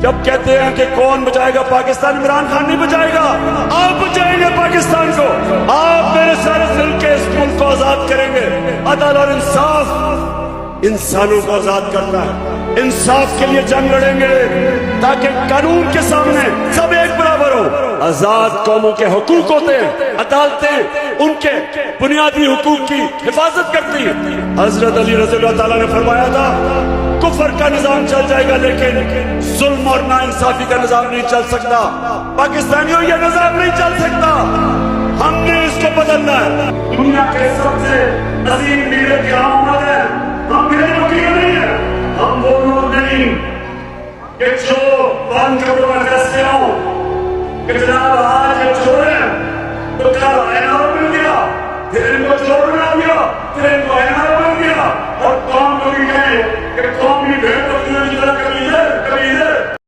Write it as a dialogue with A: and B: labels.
A: جب کہتے ہیں کہ کون بچائے گا پاکستان، عمران خان نہیں بچائے گا، آپ بچائیں گے پاکستان کو، آپ میرے سارے دل کے اس ملک کو آزاد کریں گے۔ عدل اور انصاف انسانوں کو آزاد کرنا ہے، انصاف کے لیے جنگ لڑیں گے تاکہ قانون کے سامنے سب ایک برابر ہو۔ آزاد قوموں کے حقوق ہوتے ہیں، عدالتیں ان کے بنیادی حقوق کی حفاظت کرتی ہیں۔ حضرت علی رضی اللہ تعالیٰ نے فرمایا تھا کفر کا نظام چل جائے گا لیکن ظلم اور ناانصافی کا نظام نہیں چل سکتا۔ پاکستانیوں یہ نظام نہیں چل سکتا، ہم نے اس کو بدلنا ہے۔ دنیا کے سب سے عظیم لیڈر کی آمد ہے، ہم میرے وکیل نہیں ہیں، ہم وہ لوگ نہیں کہ جو بند کپڑوں میں فیصلے ہوں کہ جناب آج یہ چھوڑیں تو کل اینار مل گیا، پھر ان کو چھوڑنا گیا، پھر ان کو اینار مل گیا، اور قوم کو بھی کہیں کہ قوم